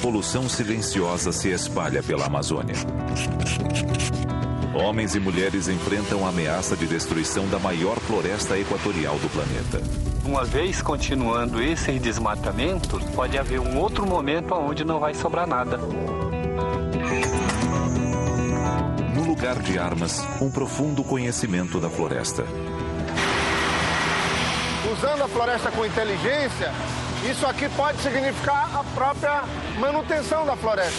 revolução silenciosa se espalha pela Amazônia. Homens e mulheres enfrentam a ameaça de destruição da maior floresta equatorial do planeta. Uma vez continuando esse desmatamento, pode haver um outro momento onde não vai sobrar nada. No lugar de armas, um profundo conhecimento da floresta. Usando a floresta com inteligência, isso aqui pode significar a própria manutenção da floresta.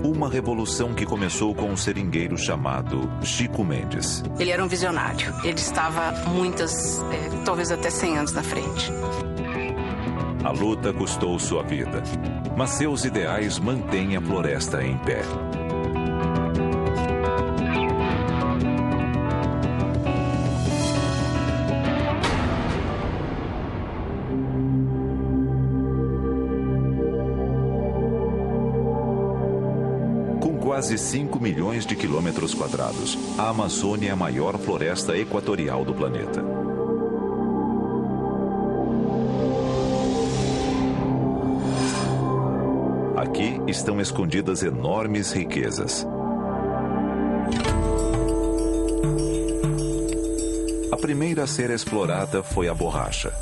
Uma revolução que começou com um seringueiro chamado Chico Mendes. Ele era um visionário. Ele estava talvez até 100 anos na frente. A luta custou sua vida, mas seus ideais mantêm a floresta em pé. Quase 5 milhões de quilômetros quadrados, a Amazônia é a maior floresta equatorial do planeta. Aqui estão escondidas enormes riquezas. A primeira a ser explorada foi a borracha.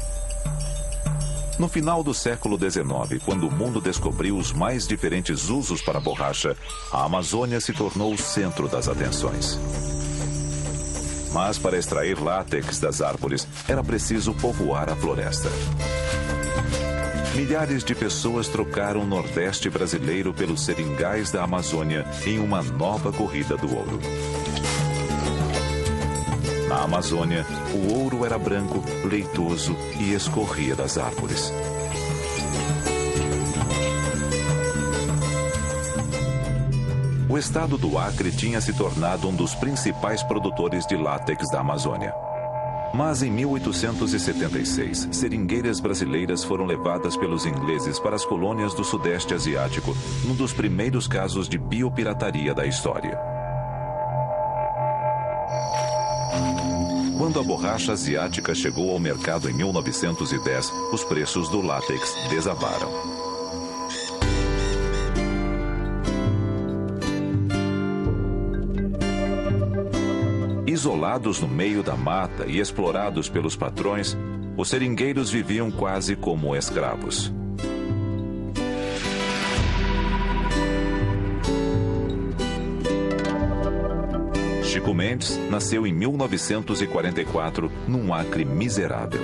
No final do século XIX, quando o mundo descobriu os mais diferentes usos para a borracha, a Amazônia se tornou o centro das atenções. Mas para extrair látex das árvores, era preciso povoar a floresta. Milhares de pessoas trocaram o Nordeste brasileiro pelos seringais da Amazônia em uma nova corrida do ouro. Na Amazônia, o ouro era branco, leitoso e escorria das árvores. O estado do Acre tinha se tornado um dos principais produtores de látex da Amazônia. Mas em 1876, seringueiras brasileiras foram levadas pelos ingleses para as colônias do Sudeste Asiático, num dos primeiros casos de biopirataria da história. Quando a borracha asiática chegou ao mercado em 1910, os preços do látex desabaram. Isolados no meio da mata e explorados pelos patrões, os seringueiros viviam quase como escravos. Chico Mendes nasceu em 1944, num Acre miserável.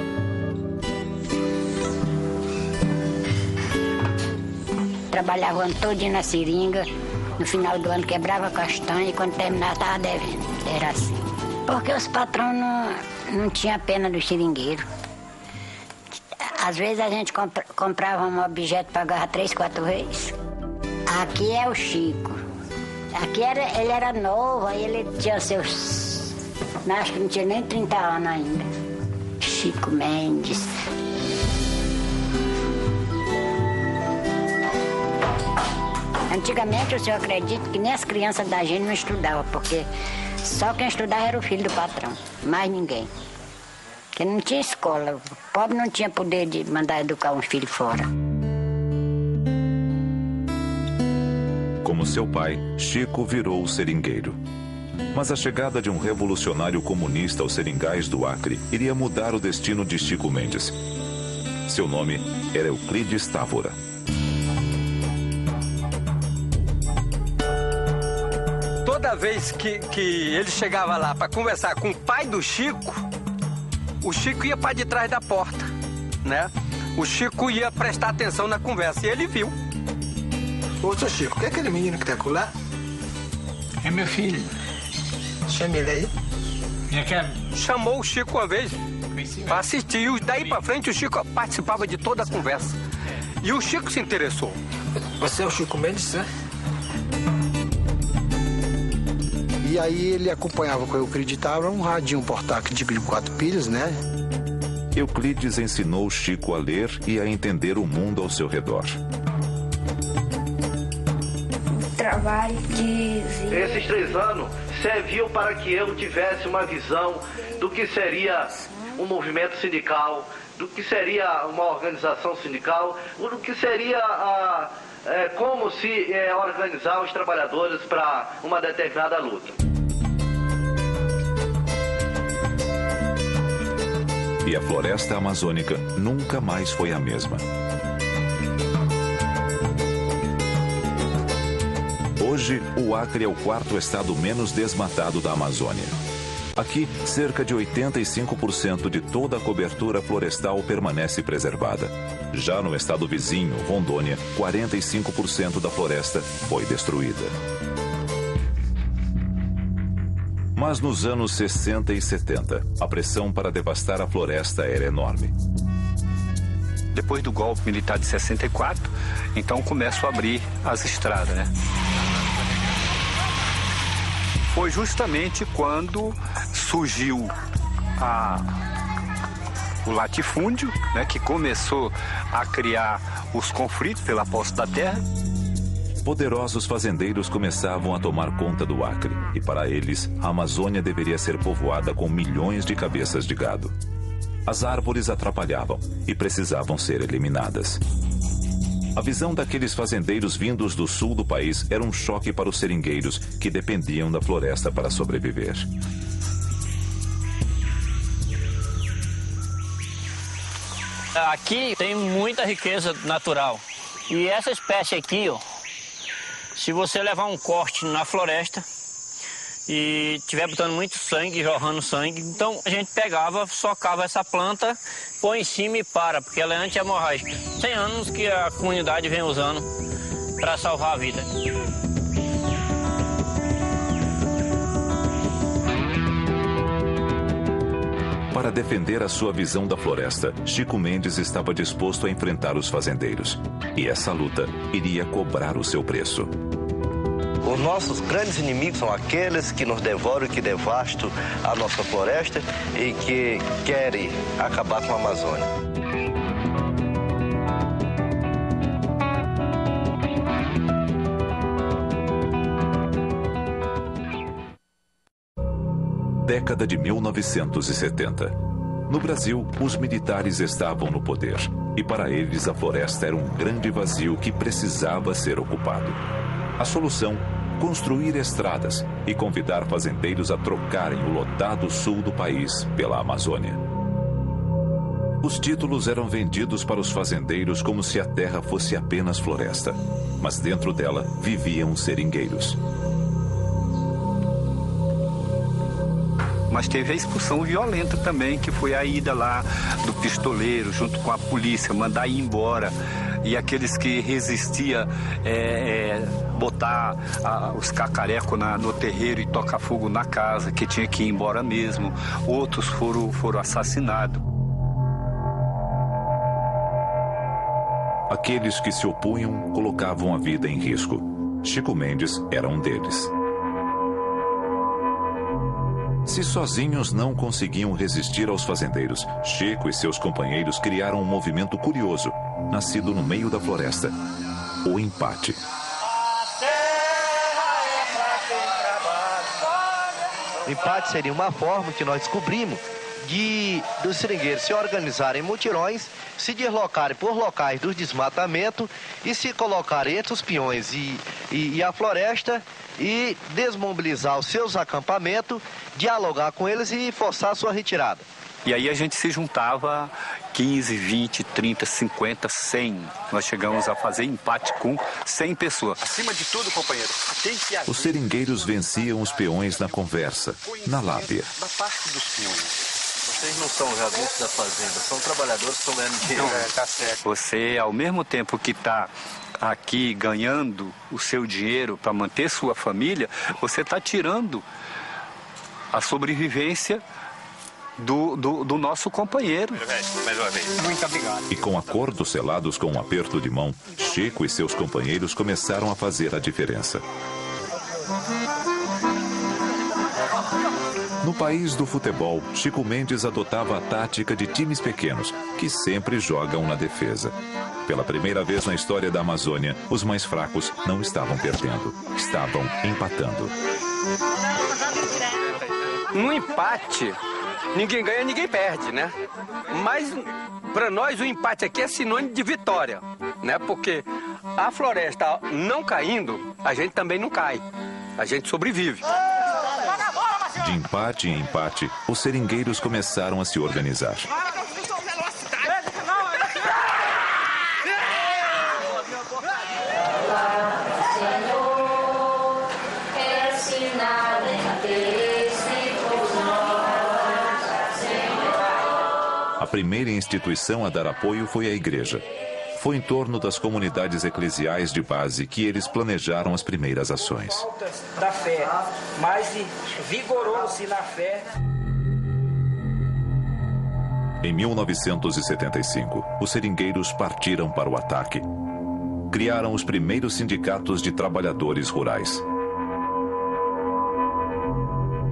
Trabalhava o ano todinho na seringa, no final do ano quebrava castanha e quando terminava estava devendo. Era assim. Porque os patrões não tinham pena do seringueiro. Às vezes a gente comprava um objeto e pagava 3, 4 vezes. Aqui é o Chico. Aqui ele era novo, aí ele tinha seus... Acho que não tinha nem 30 anos ainda. Chico Mendes. Antigamente, o senhor acredita que nem as crianças da gente não estudavam, porque só quem estudava era o filho do patrão, mais ninguém. Porque não tinha escola, o pobre não tinha poder de mandar educar um filho fora. Como seu pai, Chico virou seringueiro. Mas a chegada de um revolucionário comunista aos seringais do Acre iria mudar o destino de Chico Mendes. Seu nome era Euclides Távora. Toda vez que ele chegava lá para conversar com o pai do Chico, o Chico ia para de trás da porta, né? O Chico ia prestar atenção na conversa e ele viu. Ô, seu Chico, que é aquele menino que tá lá? É meu filho. Chame ele aí. Chamou o Chico uma vez para assistir. E daí para frente o Chico participava de toda a conversa. E o Chico se interessou. Você é o Chico Mendes, né? E aí ele acompanhava com o Euclides Távora um radinho portátil de 4 pilhas, né? Euclides ensinou Chico a ler e a entender o mundo ao seu redor. Trabalho de... Esses 3 anos serviu para que eu tivesse uma visão do que seria um movimento sindical, do que seria uma organização sindical, do que seria como se organizar os trabalhadores para uma determinada luta. E a floresta amazônica nunca mais foi a mesma. Hoje, o Acre é o 4º estado menos desmatado da Amazônia. Aqui, cerca de 85% de toda a cobertura florestal permanece preservada. Já no estado vizinho, Rondônia, 45% da floresta foi destruída. Mas nos anos 60 e 70, a pressão para devastar a floresta era enorme. Depois do golpe militar de 64, então começam a abrir as estradas, né? Foi justamente quando surgiu o latifúndio, né, que começou a criar os conflitos pela posse da terra. Poderosos fazendeiros começavam a tomar conta do Acre, e para eles, a Amazônia deveria ser povoada com milhões de cabeças de gado. As árvores atrapalhavam e precisavam ser eliminadas. A visão daqueles fazendeiros vindos do sul do país era um choque para os seringueiros que dependiam da floresta para sobreviver. Aqui tem muita riqueza natural. E essa espécie aqui, ó, se você levar um corte na floresta e estiver botando muito sangue, jorrando sangue, então a gente pegava, socava essa planta, põe em cima e para, porque ela é anti-hemorrágica. 100 anos que a comunidade vem usando para salvar a vida. Para defender a sua visão da floresta, Chico Mendes estava disposto a enfrentar os fazendeiros. E essa luta iria cobrar o seu preço. Os nossos grandes inimigos são aqueles que nos devoram e que devastam a nossa floresta e que querem acabar com a Amazônia. Década de 1970. No Brasil, os militares estavam no poder. E para eles a floresta era um grande vazio que precisava ser ocupado. A solução: construir estradas e convidar fazendeiros a trocarem o lotado sul do país pela Amazônia. Os títulos eram vendidos para os fazendeiros como se a terra fosse apenas floresta, mas dentro dela viviam seringueiros. Mas teve a expulsão violenta também, que foi a ida lá do pistoleiro, junto com a polícia, mandar ir embora. E aqueles que resistiam, botar os cacarecos no terreiro e tocar fogo na casa, que tinha que ir embora mesmo. Outros foram assassinados. Aqueles que se opunham colocavam a vida em risco. Chico Mendes era um deles. Se sozinhos não conseguiam resistir aos fazendeiros, Chico e seus companheiros criaram um movimento curioso, nascido no meio da floresta: o empate. O empate seria uma forma que nós descobrimos dos seringueiros se organizarem em mutirões, se deslocarem por locais do desmatamento e se colocarem entre os peões e a floresta e desmobilizar os seus acampamentos, dialogar com eles e forçar a sua retirada. E aí a gente se juntava 15, 20, 30, 50, 100. Nós chegamos a fazer empate com 100 pessoas. Acima de tudo, companheiro, tem que haver... Os seringueiros venciam os peões na conversa, na lábia. Da parte dos peões. Vocês não são os adultos da fazenda, são trabalhadores que estão ganhando dinheiro. Não, tá certo. Você, ao mesmo tempo que está aqui ganhando o seu dinheiro para manter sua família, você está tirando a sobrevivência do nosso companheiro. Mais uma vez. Muito obrigado. E com acordos selados com um aperto de mão, Chico e seus companheiros começaram a fazer a diferença. No país do futebol, Chico Mendes adotava a tática de times pequenos, que sempre jogam na defesa. Pela primeira vez na história da Amazônia, os mais fracos não estavam perdendo, estavam empatando. No empate, ninguém ganha, ninguém perde, né? Mas, para nós, o empate aqui é sinônimo de vitória, né? Porque A floresta não caindo, a gente também não cai. A gente sobrevive. De empate em empate, os seringueiros começaram a se organizar. A primeira instituição a dar apoio foi a igreja. Foi em torno das comunidades eclesiais de base que eles planejaram as primeiras ações. Da fé, mais vigoroso na fé. Em 1975, os seringueiros partiram para o ataque. Criaram os primeiros sindicatos de trabalhadores rurais.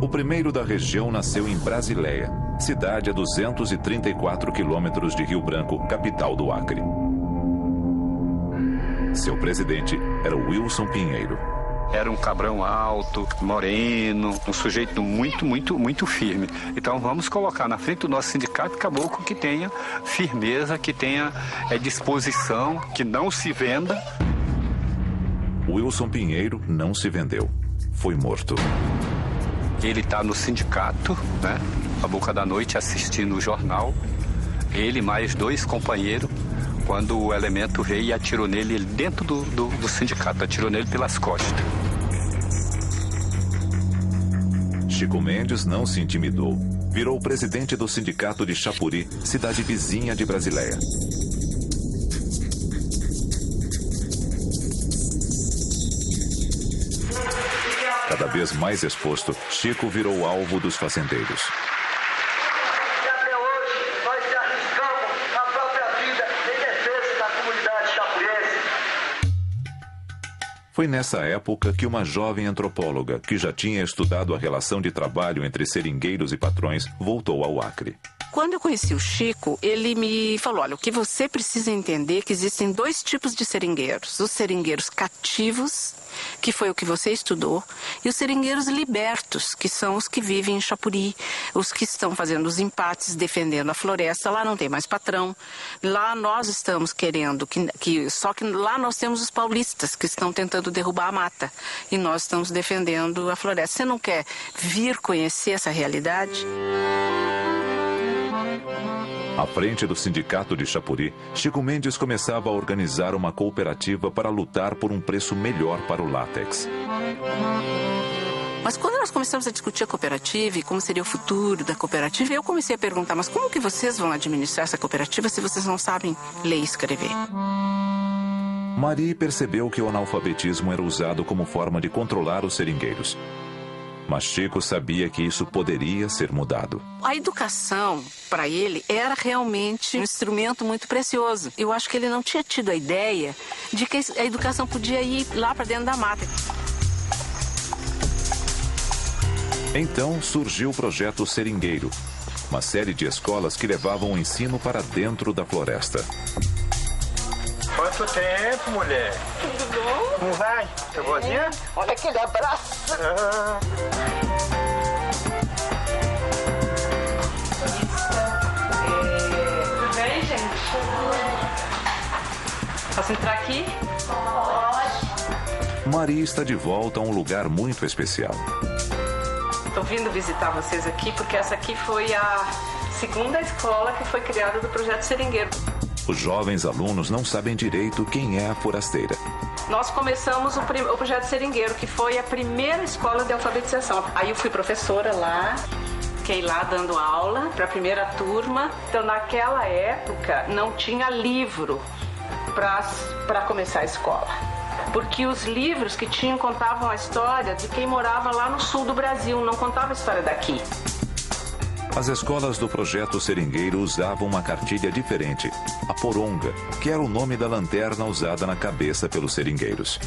O primeiro da região nasceu em Brasileia, cidade a 234 quilômetros de Rio Branco, capital do Acre. Seu presidente era Wilson Pinheiro. Era um cabrão alto, moreno, um sujeito muito firme. Então vamos colocar na frente do nosso sindicato caboclo que tenha firmeza, que tenha disposição, que não se venda. Wilson Pinheiro não se vendeu. Foi morto. Ele está no sindicato, né? A boca da noite assistindo o jornal. Ele mais 2 companheiros. Quando o elemento veio e atirou nele, ele dentro do sindicato, atirou nele pelas costas. Chico Mendes não se intimidou. Virou presidente do sindicato de Chapuri, cidade vizinha de Brasileia. Cada vez mais exposto, Chico virou alvo dos fazendeiros. Foi nessa época que uma jovem antropóloga, que já tinha estudado a relação de trabalho entre seringueiros e patrões, voltou ao Acre. Quando eu conheci o Chico, ele me falou, olha, o que você precisa entender é que existem 2 tipos de seringueiros. Os seringueiros cativos, que foi o que você estudou, e os seringueiros libertos, que são os que vivem em Chapuri, os que estão fazendo os empates, defendendo a floresta. Lá não tem mais patrão. Lá nós estamos querendo, só que lá nós temos os paulistas que estão tentando derrubar a mata. E nós estamos defendendo a floresta. Você não quer vir conhecer essa realidade? À frente do sindicato de Chapuri, Chico Mendes começava a organizar uma cooperativa para lutar por um preço melhor para o látex. Mas quando nós começamos a discutir a cooperativa e como seria o futuro da cooperativa, eu comecei a perguntar, mas como que vocês vão administrar essa cooperativa se vocês não sabem ler e escrever? Marie percebeu que o analfabetismo era usado como forma de controlar os seringueiros. Mas Chico sabia que isso poderia ser mudado. A educação, para ele, era realmente um instrumento muito precioso. Eu acho que ele não tinha tido a ideia de que a educação podia ir lá para dentro da mata. Então surgiu o projeto Seringueiro, uma série de escolas que levavam o ensino para dentro da floresta. Quanto tempo, mulher? Tudo bom? Como vai? Tá boazinha? Olha aquele abraço. Tudo bem, gente? Posso entrar aqui? Pode. Maria está de volta a um lugar muito especial. Estou vindo visitar vocês aqui porque essa aqui foi a segunda escola que foi criada do Projeto Seringueiro. Os jovens alunos não sabem direito quem é a forasteira. Nós começamos o Projeto Seringueiro, que foi a primeira escola de alfabetização. Aí eu fui professora lá, fiquei lá dando aula para a primeira turma. Então, naquela época, não tinha livro para começar a escola. Porque os livros que tinham contavam a história de quem morava lá no sul do Brasil, não contava a história daqui. As escolas do Projeto Seringueiro usavam uma cartilha diferente, a poronga, que era o nome da lanterna usada na cabeça pelos seringueiros.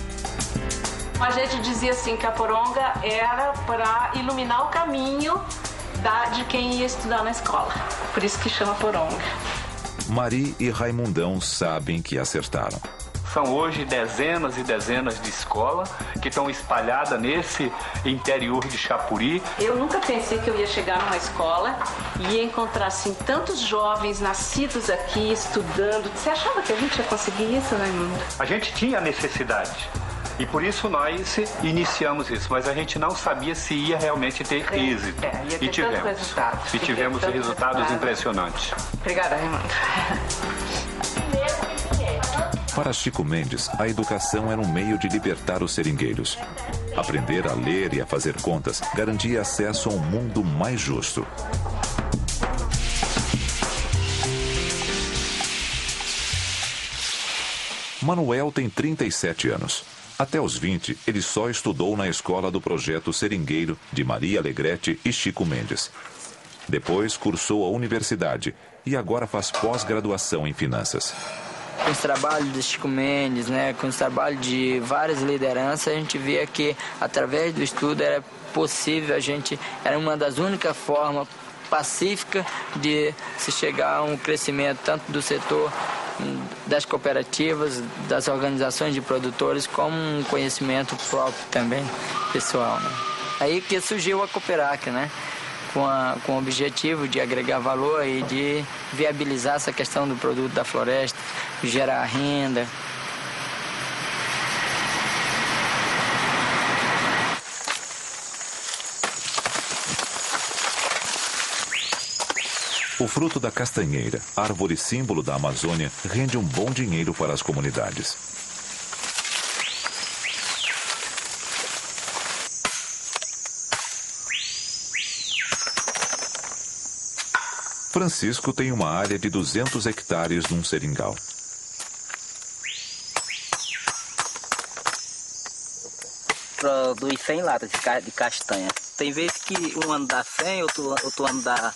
A gente dizia assim que a poronga era para iluminar o caminho de quem ia estudar na escola. Por isso que chama poronga. Marie e Raimundão sabem que acertaram. São hoje dezenas e dezenas de escolas que estão espalhadas nesse interior de Chapuri. Eu nunca pensei que eu ia chegar numa escola e ia encontrar assim tantos jovens nascidos aqui, estudando. Você achava que a gente ia conseguir isso, Raimundo? A gente tinha necessidade. E por isso nós iniciamos isso, mas a gente não sabia se ia realmente ter êxito. E tivemos. E tivemos resultados impressionantes. Obrigada, Raimundo. Para Chico Mendes, a educação era um meio de libertar os seringueiros. Aprender a ler e a fazer contas garantia acesso a um mundo mais justo. Manuel tem 37 anos. Até os 20, ele só estudou na escola do projeto Seringueiro de Maria Alegrete e Chico Mendes. Depois cursou a universidade e agora faz pós-graduação em finanças. Com os trabalhos do Chico Mendes, né, com os trabalhos de várias lideranças, a gente via que através do estudo era possível, era uma das únicas formas pacíficas de se chegar a um crescimento tanto do setor das cooperativas, das organizações de produtores, como um conhecimento próprio também, pessoal, né? Aí que surgiu a Cooperac, né? Com o objetivo de agregar valor e de viabilizar essa questão do produto da floresta, gerar renda. O fruto da castanheira, árvore símbolo da Amazônia, rende um bom dinheiro para as comunidades. Francisco tem uma área de 200 hectares num seringal. Produz 100 latas de castanha. Tem vezes que um ano dá 100, outro ano dá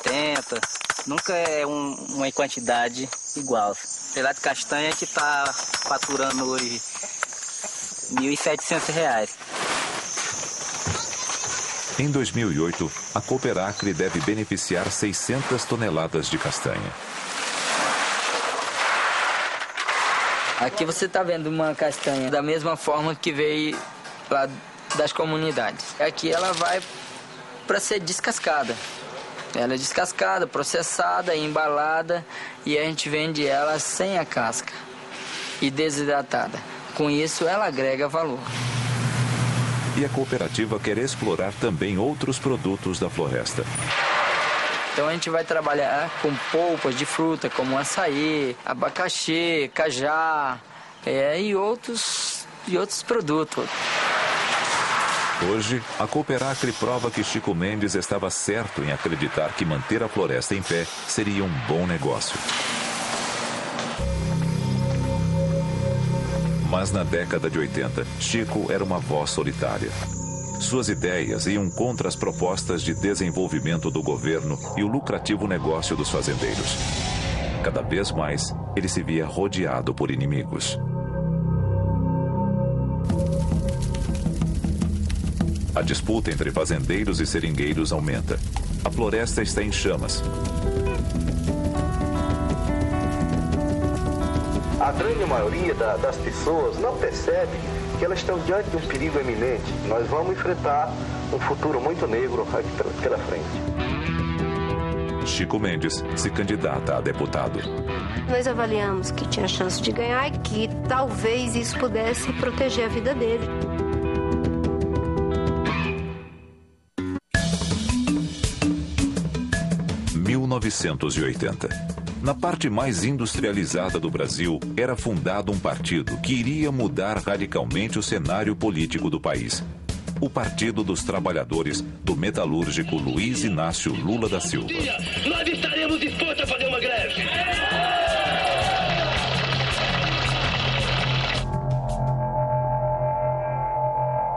80. Nunca é uma quantidade igual. Tem lá de castanha que está faturando hoje R$ 1.700. Em 2008, a Cooperacre deve beneficiar 600 toneladas de castanha. Aqui você está vendo uma castanha da mesma forma que veio lá das comunidades. Aqui ela vai para ser descascada. Ela é descascada, processada, embalada e a gente vende ela sem a casca e desidratada. Com isso ela agrega valor. E a cooperativa quer explorar também outros produtos da floresta. Então a gente vai trabalhar com polpas de fruta como açaí, abacaxi, cajá e outros produtos. Hoje, a Cooperacre prova que Chico Mendes estava certo em acreditar que manter a floresta em pé seria um bom negócio. Mas na década de 80, Chico era uma voz solitária. Suas ideias iam contra as propostas de desenvolvimento do governo e o lucrativo negócio dos fazendeiros. Cada vez mais, ele se via rodeado por inimigos. A disputa entre fazendeiros e seringueiros aumenta. A floresta está em chamas. A grande maioria das pessoas não percebe que elas estão diante de um perigo eminente. Nós vamos enfrentar um futuro muito negro aqui pela frente. Chico Mendes se candidata a deputado. Nós avaliamos que tinha chance de ganhar e que talvez isso pudesse proteger a vida dele. Em 1980. Na parte mais industrializada do Brasil, era fundado um partido que iria mudar radicalmente o cenário político do país. O Partido dos Trabalhadores do metalúrgico Luiz Inácio Lula da Silva. Nós estaremos dispostos a fazer uma greve.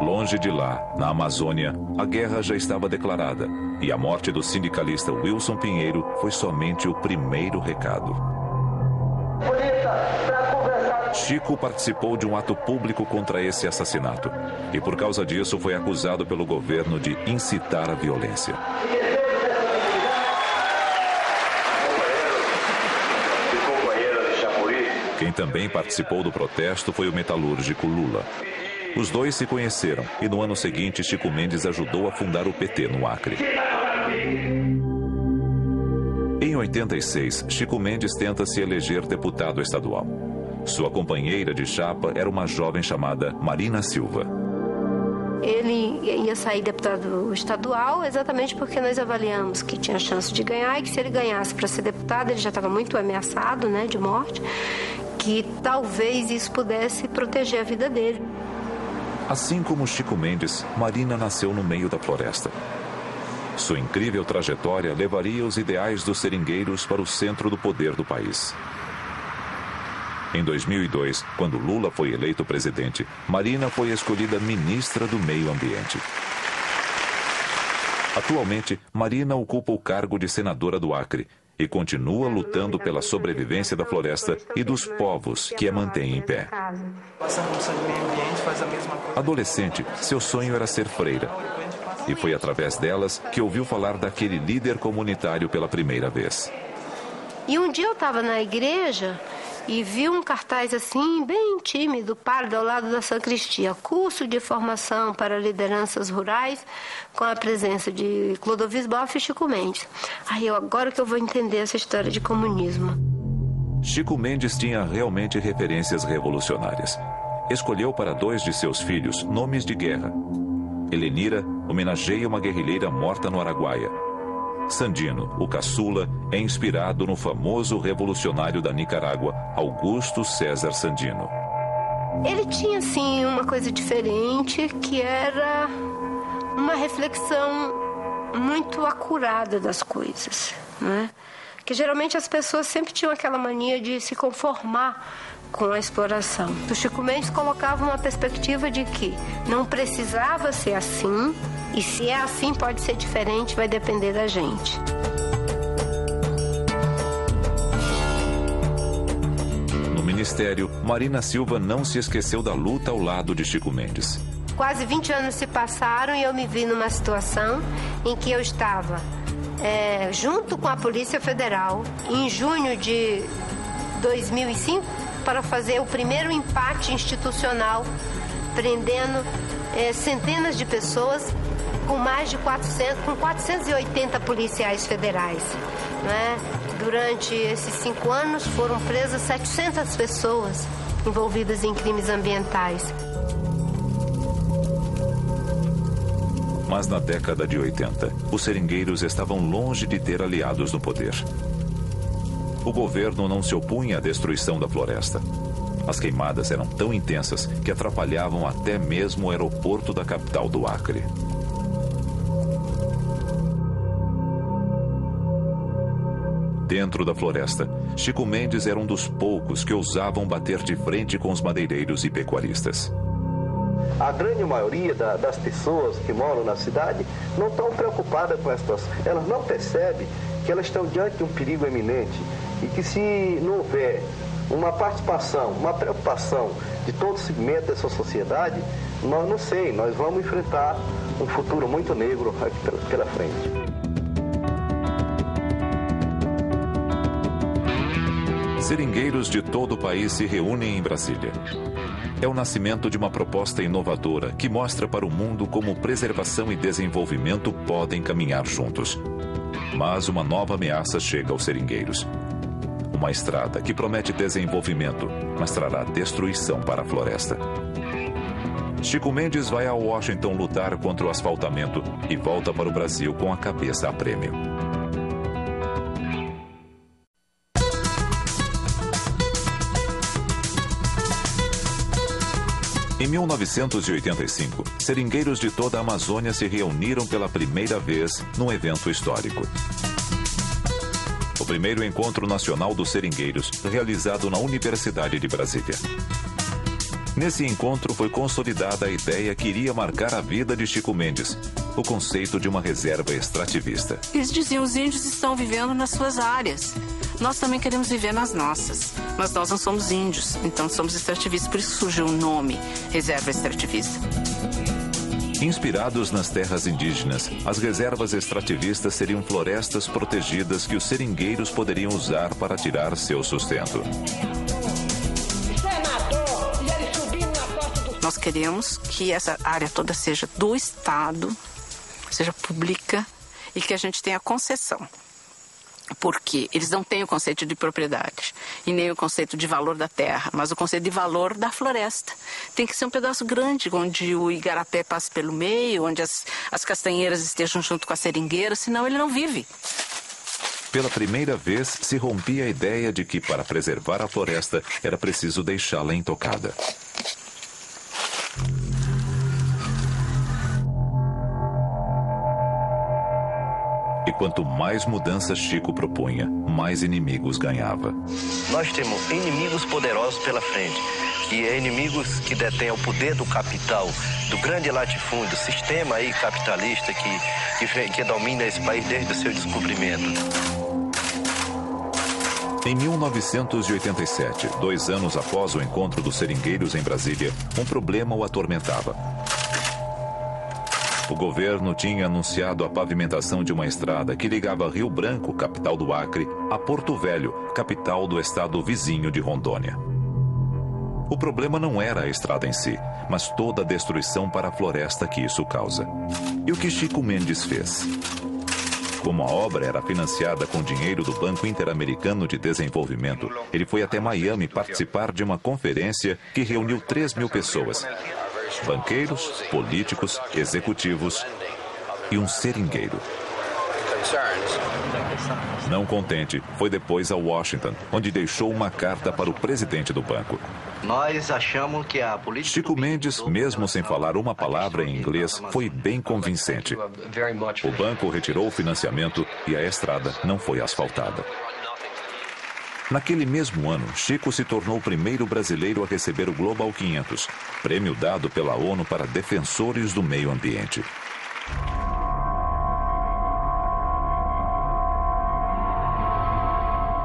Longe de lá, na Amazônia, a guerra já estava declarada e a morte do sindicalista Wilson Pinheiro foi somente o primeiro recado. Chico participou de um ato público contra esse assassinato e por causa disso foi acusado pelo governo de incitar a violência. Quem também participou do protesto foi o metalúrgico Lula. Os dois se conheceram e no ano seguinte Chico Mendes ajudou a fundar o PT no Acre. Em 86, Chico Mendes tenta se eleger deputado estadual. Sua companheira de chapa era uma jovem chamada Marina Silva. Ele ia sair deputado estadual exatamente porque nós avaliamos que tinha chance de ganhar e que se ele ganhasse para ser deputado, ele já estava muito ameaçado, né, de morte, que talvez isso pudesse proteger a vida dele. Assim como Chico Mendes, Marina nasceu no meio da floresta. Sua incrível trajetória levaria os ideais dos seringueiros para o centro do poder do país. Em 2002, quando Lula foi eleito presidente, Marina foi escolhida ministra do Meio Ambiente. Atualmente, Marina ocupa o cargo de senadora do Acre e continua lutando pela sobrevivência da floresta e dos povos que a mantêm em pé. Adolescente, seu sonho era ser freira. E foi através delas que ouviu falar daquele líder comunitário pela primeira vez. E um dia eu estava na igreja e vi um cartaz assim, bem tímido, pálido, ao lado da sacristia. Curso de formação para lideranças rurais, com a presença de Clodovis Boff e Chico Mendes. Aí agora que eu vou entender essa história de comunismo. Chico Mendes tinha realmente referências revolucionárias. Escolheu para 2 de seus filhos nomes de guerra. Helenira homenageia uma guerrilheira morta no Araguaia. Sandino, o caçula, é inspirado no famoso revolucionário da Nicarágua, Augusto César Sandino. Ele tinha, assim, uma coisa diferente, que era uma reflexão muito acurada das coisas, né? Que geralmente as pessoas sempre tinham aquela mania de se conformar com a exploração. O Chico Mendes colocava uma perspectiva de que não precisava ser assim, e se é assim pode ser diferente, vai depender da gente. No ministério, Marina Silva não se esqueceu da luta ao lado de Chico Mendes. Quase 20 anos se passaram e eu me vi numa situação em que eu estava junto com a Polícia Federal em junho de 2005 para fazer o primeiro empate institucional, prendendo centenas de pessoas com mais de 480 policiais federais, né? Durante esses 5 anos foram presas 700 pessoas envolvidas em crimes ambientais. Mas na década de 80, os seringueiros estavam longe de ter aliados no poder. O governo não se opunha à destruição da floresta. As queimadas eram tão intensas que atrapalhavam até mesmo o aeroporto da capital do Acre. Dentro da floresta, Chico Mendes era um dos poucos que ousavam bater de frente com os madeireiros e pecuaristas. A grande maioria das pessoas que moram na cidade não estão preocupadas com essa situação. Elas não percebem que elas estão diante de um perigo eminente e que se não houver uma participação, uma preocupação de todo o segmento dessa sociedade, nós vamos enfrentar um futuro muito negro aqui pela frente. Seringueiros de todo o país se reúnem em Brasília. É o nascimento de uma proposta inovadora que mostra para o mundo como preservação e desenvolvimento podem caminhar juntos. Mas uma nova ameaça chega aos seringueiros. Uma estrada que promete desenvolvimento, mas trará destruição para a floresta. Chico Mendes vai a Washington lutar contra o asfaltamento e volta para o Brasil com a cabeça a prêmio. Em 1985, seringueiros de toda a Amazônia se reuniram pela primeira vez num evento histórico. O primeiro encontro nacional dos seringueiros, realizado na Universidade de Brasília. Nesse encontro foi consolidada a ideia que iria marcar a vida de Chico Mendes, o conceito de uma reserva extrativista. Eles diziam, os índios estão vivendo nas suas áreas. Nós também queremos viver nas nossas, mas nós não somos índios, então somos extrativistas, por isso surgiu o nome Reserva Extrativista. Inspirados nas terras indígenas, as reservas extrativistas seriam florestas protegidas que os seringueiros poderiam usar para tirar seu sustento. queremos que essa área toda seja do Estado, seja pública e que a gente tenha concessão. Porque eles não têm o conceito de propriedade e nem o conceito de valor da terra, mas o conceito de valor da floresta. Tem que ser um pedaço grande, onde o igarapé passe pelo meio, onde as castanheiras estejam junto com a seringueira, senão ele não vive. Pela primeira vez, se rompia a ideia de que, para preservar a floresta, era preciso deixá-la intocada. E quanto mais mudanças Chico propunha, mais inimigos ganhava. Nós temos inimigos poderosos pela frente, que é inimigos que detêm o poder do capital, do grande latifúndio, sistema aí capitalista que domina esse país desde o seu descobrimento. Em 1987, 2 anos após o encontro dos seringueiros em Brasília, um problema o atormentava. O governo tinha anunciado a pavimentação de uma estrada que ligava Rio Branco, capital do Acre, a Porto Velho, capital do estado vizinho de Rondônia. O problema não era a estrada em si, mas toda a destruição para a floresta que isso causa. E o que Chico Mendes fez? Como a obra era financiada com dinheiro do Banco Interamericano de Desenvolvimento, ele foi até Miami participar de uma conferência que reuniu 3.000 pessoas. Banqueiros, políticos, executivos e um seringueiro. Não contente, foi depois a Washington, onde deixou uma carta para o presidente do banco. Nós achamos que a política... Chico Mendes, mesmo sem falar uma palavra em inglês, foi bem convincente. O banco retirou o financiamento e a estrada não foi asfaltada. Naquele mesmo ano, Chico se tornou o primeiro brasileiro a receber o Global 500, prêmio dado pela ONU para defensores do meio ambiente.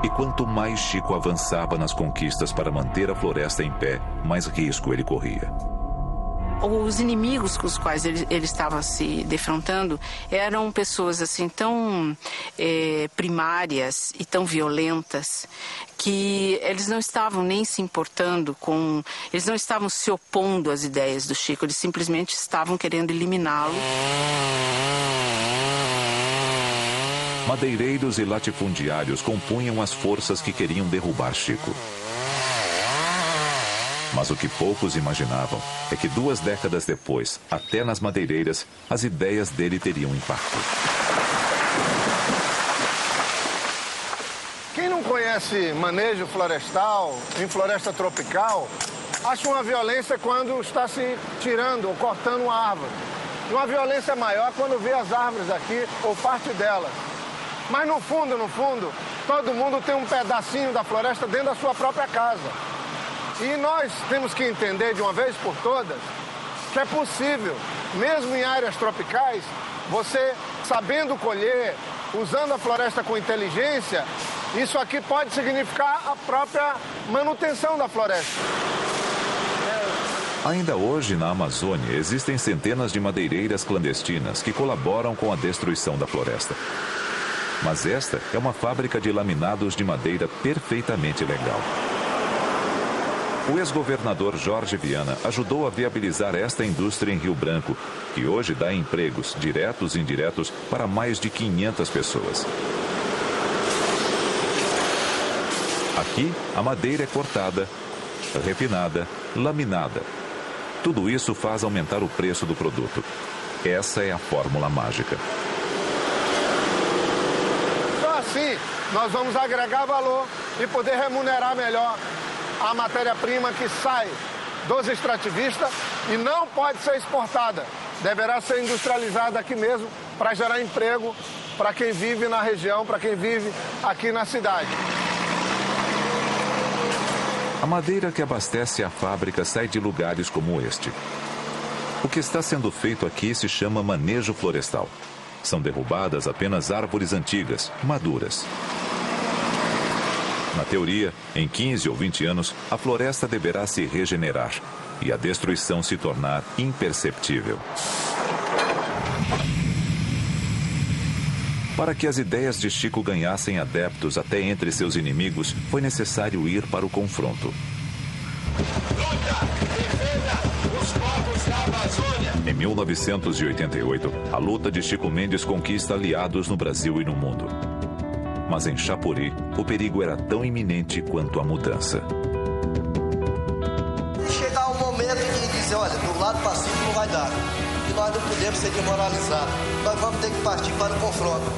E quanto mais Chico avançava nas conquistas para manter a floresta em pé, mais risco ele corria. Os inimigos com os quais ele estava se defrontando eram pessoas assim tão primárias e tão violentas que eles não estavam nem se importando com... Eles não estavam se opondo às ideias do Chico, eles simplesmente estavam querendo eliminá-lo. Madeireiros e latifundiários compunham as forças que queriam derrubar Chico. Mas o que poucos imaginavam é que 2 décadas depois, até nas madeireiras, as ideias dele teriam impacto. Quem não conhece manejo florestal em floresta tropical, acha uma violência quando está se tirando ou cortando uma árvore. E uma violência maior quando vê as árvores aqui ou parte delas. Mas no fundo, todo mundo tem um pedacinho da floresta dentro da sua própria casa. E nós temos que entender de uma vez por todas que é possível, mesmo em áreas tropicais, você sabendo colher, usando a floresta com inteligência, isso aqui pode significar a própria manutenção da floresta. Ainda hoje, na Amazônia, existem centenas de madeireiras clandestinas que colaboram com a destruição da floresta. Mas esta é uma fábrica de laminados de madeira perfeitamente legal. O ex-governador Jorge Viana ajudou a viabilizar esta indústria em Rio Branco, que hoje dá empregos, diretos e indiretos, para mais de 500 pessoas. Aqui, a madeira é cortada, refinada, laminada. Tudo isso faz aumentar o preço do produto. Essa é a fórmula mágica. Só assim, nós vamos agregar valor e poder remunerar melhor a matéria-prima que sai dos extrativistas e não pode ser exportada. Deverá ser industrializada aqui mesmo para gerar emprego para quem vive na região, para quem vive aqui na cidade. A madeira que abastece a fábrica sai de lugares como este. O que está sendo feito aqui se chama manejo florestal. São derrubadas apenas árvores antigas, maduras. Na teoria, em 15 ou 20 anos, a floresta deverá se regenerar e a destruição se tornar imperceptível. Para que as ideias de Chico ganhassem adeptos até entre seus inimigos, foi necessário ir para o confronto. Luta, defenda os povos. Em 1988, a luta de Chico Mendes conquista aliados no Brasil e no mundo. Mas em Chapuri, o perigo era tão iminente quanto a mudança. E chegar o momento de dizer, olha, do lado pacífico não vai dar. E nós não podemos ser demoralizados. Nós vamos ter que partir para o confronto.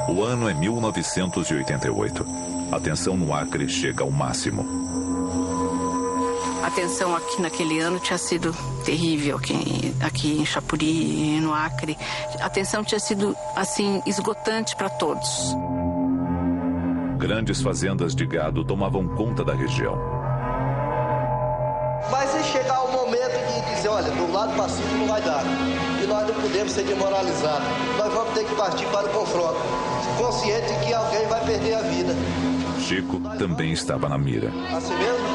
O ano é 1988. A tensão no Acre chega ao máximo. A tensão aqui naquele ano tinha sido terrível, aqui em Chapuri e no Acre. A tensão tinha sido, assim, esgotante para todos. Grandes fazendas de gado tomavam conta da região. Mas se chegar o momento de dizer, olha, do lado pacífico não vai dar. E nós não podemos ser demoralizados. Nós vamos ter que partir para o confronto, consciente de que alguém vai perder a vida. Chico também estava na mira. Assim mesmo?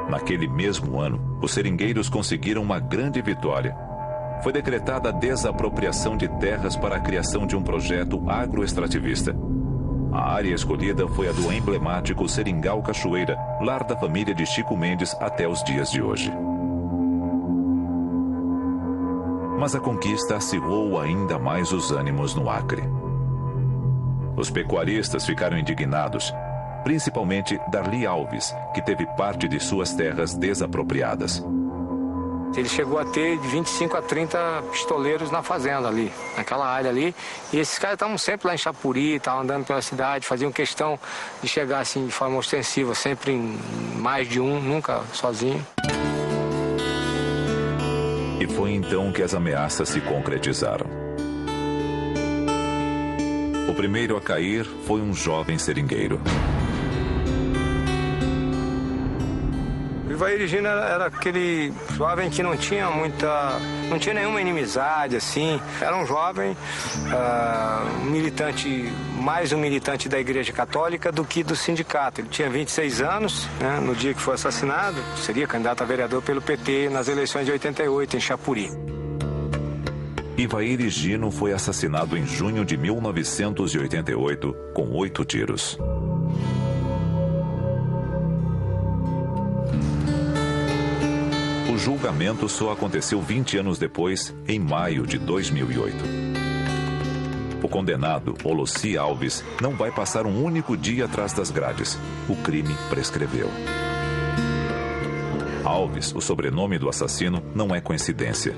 Naquele mesmo ano, os seringueiros conseguiram uma grande vitória. Foi decretada a desapropriação de terras para a criação de um projeto agroextrativista. A área escolhida foi a do emblemático Seringal Cachoeira, lar da família de Chico Mendes até os dias de hoje. Mas a conquista acirrou ainda mais os ânimos no Acre. Os pecuaristas ficaram indignados, principalmente Darli Alves, que teve parte de suas terras desapropriadas. Ele chegou a ter de 25 a 30 pistoleiros na fazenda ali, naquela área ali. E esses caras estavam sempre lá em Chapuri, estavam andando pela cidade, faziam questão de chegar assim de forma ostensiva, sempre em mais de um, nunca sozinho. E foi então que as ameaças se concretizaram. O primeiro a cair foi um jovem seringueiro. O Ivair Gino era aquele jovem que não tinha nenhuma inimizade, assim. Era um jovem, mais um militante da Igreja Católica do que do sindicato. Ele tinha 26 anos, né, no dia que foi assassinado. Seria candidato a vereador pelo PT nas eleições de 88, em Chapuri. Ivair Gino foi assassinado em junho de 1988 com 8 tiros. O julgamento só aconteceu 20 anos depois, em maio de 2008. O condenado, Olossi Alves, não vai passar um único dia atrás das grades. O crime prescreveu. Alves, o sobrenome do assassino, não é coincidência.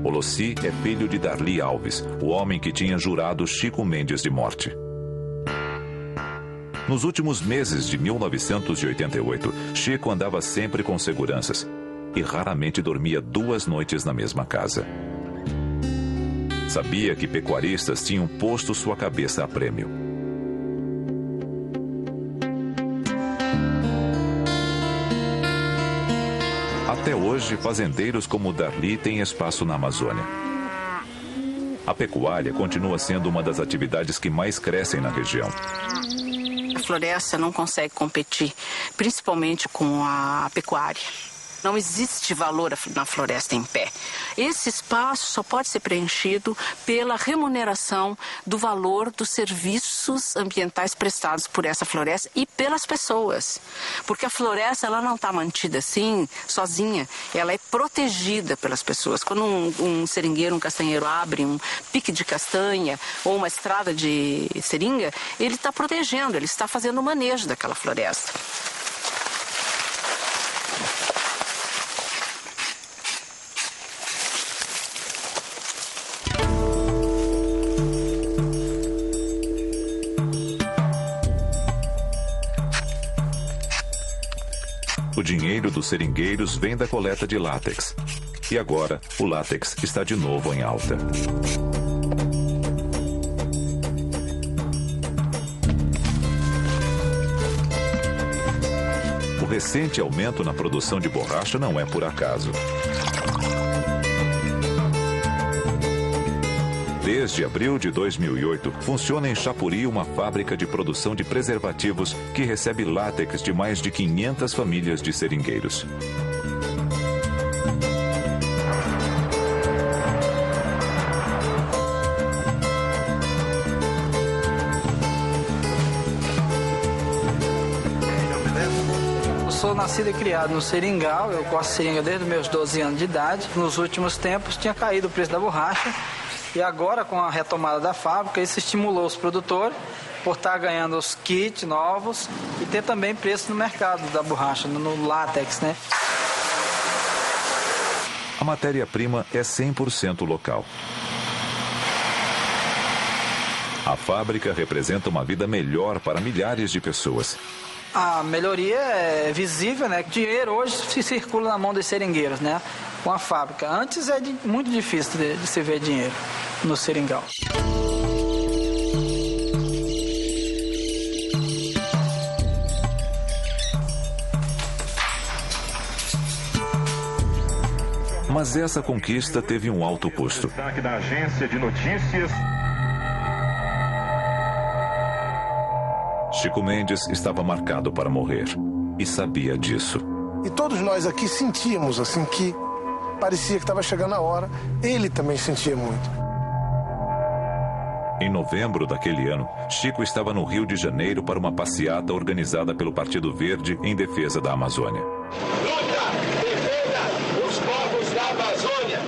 Olossi é filho de Darli Alves, o homem que tinha jurado Chico Mendes de morte. Nos últimos meses de 1988, Chico andava sempre com seguranças e raramente dormia 2 noites na mesma casa. Sabia que pecuaristas tinham posto sua cabeça a prêmio. Até hoje, fazendeiros como Darli têm espaço na Amazônia. A pecuária continua sendo uma das atividades que mais crescem na região. A floresta não consegue competir, principalmente com a pecuária. Não existe valor na floresta em pé. Esse espaço só pode ser preenchido pela remuneração do valor dos serviços ambientais prestados por essa floresta e pelas pessoas. Porque a floresta ela não está mantida assim, sozinha. Ela é protegida pelas pessoas. Quando um seringueiro, um castanheiro abre um pique de castanha ou uma estrada de seringa, ele está protegendo, ele está fazendo o manejo daquela floresta. O dinheiro dos seringueiros vem da coleta de látex. E agora, o látex está de novo em alta. O recente aumento na produção de borracha não é por acaso. Desde abril de 2008, funciona em Chapuri uma fábrica de produção de preservativos que recebe látex de mais de 500 famílias de seringueiros. sou nascido e criado no seringal, eu corto seringa desde os meus 12 anos de idade. Nos últimos tempos tinha caído o preço da borracha e agora com a retomada da fábrica isso estimulou os produtores por estar ganhando os kits novos e ter também preço no mercado da borracha, no látex, né? A matéria-prima é 100% local. A fábrica representa uma vida melhor para milhares de pessoas. A melhoria é visível, né? Dinheiro hoje se circula na mão dos seringueiros, né? Com a fábrica. Antes é muito difícil de se ver dinheiro no seringal. Mas essa conquista teve um alto custo. Destaque da agência de notícias. Chico Mendes estava marcado para morrer e sabia disso. E todos nós aqui sentíamos assim que parecia que estava chegando a hora. Ele também sentia muito. Em novembro daquele ano, Chico estava no Rio de Janeiro para uma passeata organizada pelo Partido Verde em defesa da Amazônia. Luta, defenda os povos da Amazônia.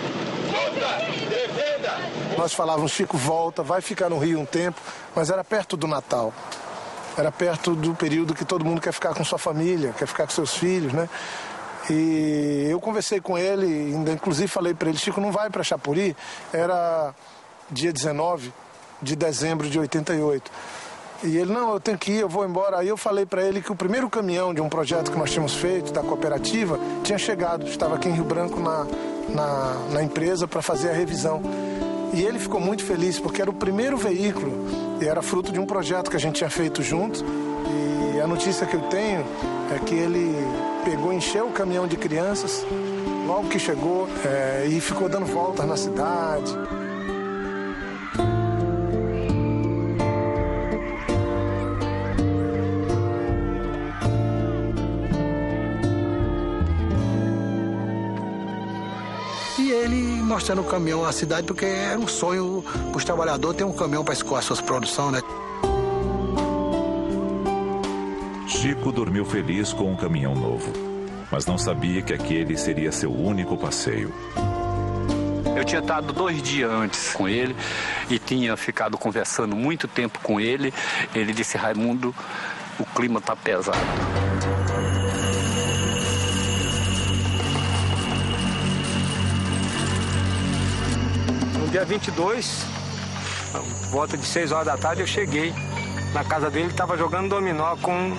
Luta, defenda. Nós falávamos, Chico, volta, vai ficar no Rio um tempo, mas era perto do Natal. Era perto do período que todo mundo quer ficar com sua família, quer ficar com seus filhos, né? E eu conversei com ele, ainda inclusive falei para ele, Chico, não vai para Chapuri? Era dia 19 de dezembro de 88. E ele, não, eu tenho que ir, eu vou embora. Aí eu falei para ele que o primeiro caminhão de um projeto que nós tínhamos feito, da cooperativa, tinha chegado. Estava aqui em Rio Branco na empresa para fazer a revisão. E ele ficou muito feliz, porque era o primeiro veículo e era fruto de um projeto que a gente tinha feito juntos. E a notícia que eu tenho é que ele pegou, encheu o caminhão de crianças, logo que chegou, e ficou dando voltas na cidade. Mostrando o caminhão à cidade, porque era um sonho para os trabalhadores ter um caminhão para escoar suas produções, né? Chico dormiu feliz com um caminhão novo, mas não sabia que aquele seria seu único passeio. Eu tinha estado 2 dias antes com ele e tinha ficado conversando muito tempo com ele. Ele disse, Raimundo, o clima está pesado. Dia 22, volta de 6 horas da tarde, eu cheguei na casa dele, ele estava jogando dominó com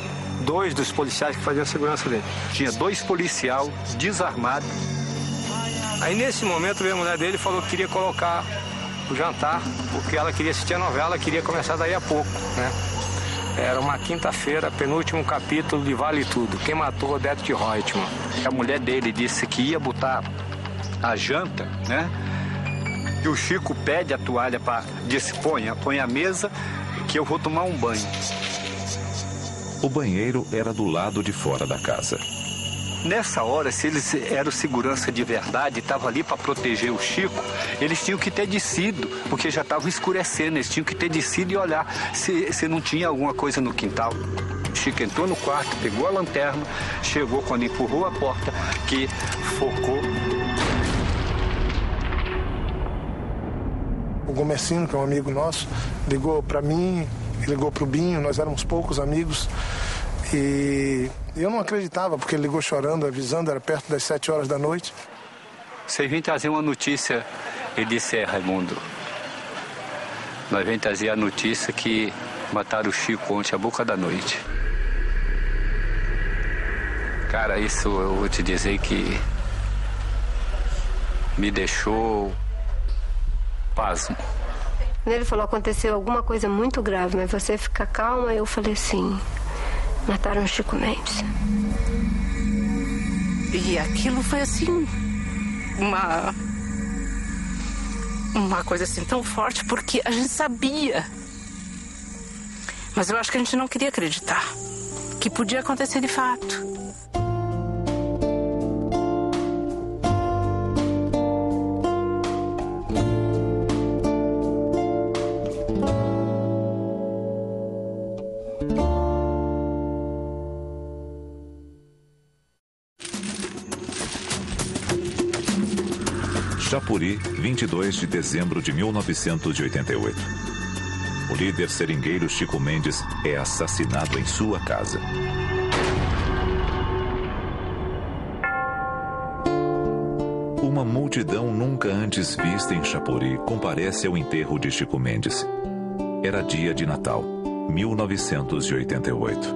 2 dos policiais que faziam a segurança dele. Tinha 2 policiais desarmados. Aí nesse momento a mulher dele falou que queria colocar o jantar, porque ela queria assistir a novela, queria começar daí a pouco, né? Era uma quinta-feira, penúltimo capítulo de Vale Tudo, Quem Matou Odete de Reutemann. A mulher dele disse que ia botar a janta, né? E o Chico pede a toalha para... Disse, põe a mesa que eu vou tomar um banho. O banheiro era do lado de fora da casa. Nessa hora, se eles eram segurança de verdade, estavam ali para proteger o Chico, eles tinham que ter descido, porque já estava escurecendo, eles tinham que ter descido e olhar se não tinha alguma coisa no quintal. O Chico entrou no quarto, pegou a lanterna, chegou quando empurrou a porta, que focou. O Gomercino, que é um amigo nosso, ligou para mim, ligou para o Binho, nós éramos poucos amigos. E eu não acreditava, porque ele ligou chorando, avisando, era perto das 7 horas da noite. Vocês vêm trazer uma notícia, ele disse, Raimundo, nós vem trazer a notícia que mataram o Chico ontem, à boca da noite. Cara, isso eu vou te dizer que me deixou pasmo. Ele falou, aconteceu alguma coisa muito grave, mas você fica calma. Eu falei assim, mataram o Chico Mendes. E aquilo foi assim, uma coisa assim tão forte, porque a gente sabia. Mas eu acho que a gente não queria acreditar que podia acontecer de fato. Chapuri, 22 de dezembro de 1988. O líder seringueiro Chico Mendes é assassinado em sua casa. Uma multidão nunca antes vista em Chapuri comparece ao enterro de Chico Mendes. Era dia de Natal, 1988.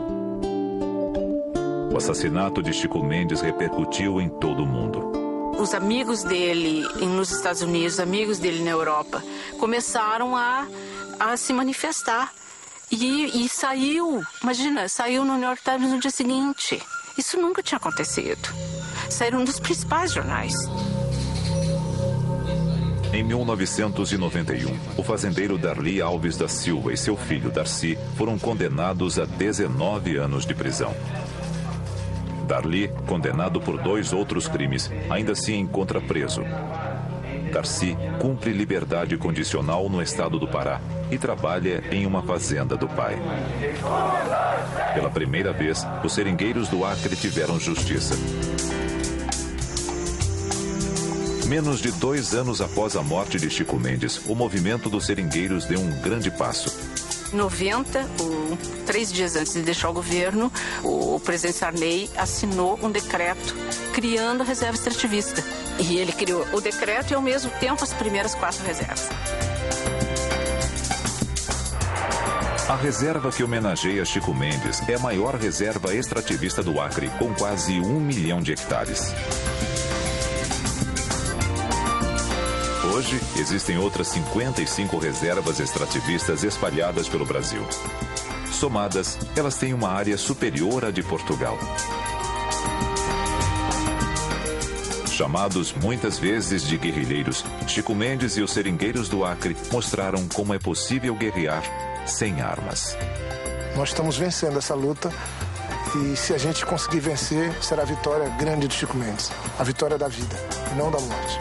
O assassinato de Chico Mendes repercutiu em todo o mundo. Os amigos dele nos Estados Unidos, amigos dele na Europa, começaram a se manifestar. E saiu, imagina, saiu no New York Times no dia seguinte. Isso nunca tinha acontecido. Saíram dos principais jornais. Em 1991, o fazendeiro Darli Alves da Silva e seu filho Darcy foram condenados a 19 anos de prisão. Darli, condenado por 2 outros crimes, ainda se encontra preso. Darcy cumpre liberdade condicional no estado do Pará e trabalha em uma fazenda do pai. Pela primeira vez, os seringueiros do Acre tiveram justiça. Menos de 2 anos após a morte de Chico Mendes, o movimento dos seringueiros deu um grande passo. Em 90, 3 dias antes de deixar o governo, o presidente Sarney assinou um decreto criando a reserva extrativista. E ele criou o decreto e, ao mesmo tempo, as primeiras 4 reservas. A reserva que homenageia Chico Mendes é a maior reserva extrativista do Acre, com quase 1 milhão de hectares. Hoje, existem outras 55 reservas extrativistas espalhadas pelo Brasil. Somadas, elas têm uma área superior à de Portugal. Chamados muitas vezes de guerrilheiros, Chico Mendes e os seringueiros do Acre mostraram como é possível guerrear sem armas. Nós estamos vencendo essa luta e se a gente conseguir vencer, será a vitória grande de Chico Mendes. A vitória da vida, e não da morte.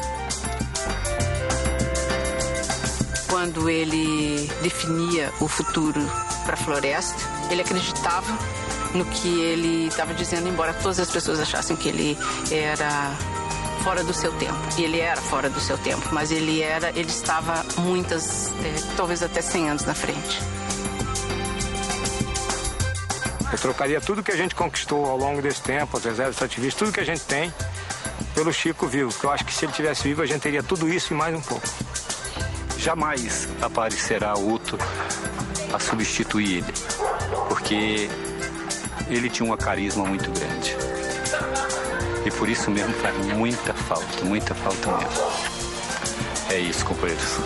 Quando ele definia o futuro para a floresta, ele acreditava no que ele estava dizendo, embora todas as pessoas achassem que ele era fora do seu tempo. E ele era fora do seu tempo, mas ele estava talvez até 100 anos na frente. Eu trocaria tudo que a gente conquistou ao longo desse tempo, as reservas extrativistas, tudo que a gente tem, pelo Chico vivo. Porque eu acho que se ele estivesse vivo, a gente teria tudo isso e mais um pouco. Jamais aparecerá outro a substituir ele, porque ele tinha uma carisma muito grande. E por isso mesmo faz muita falta mesmo. É isso, companheiros.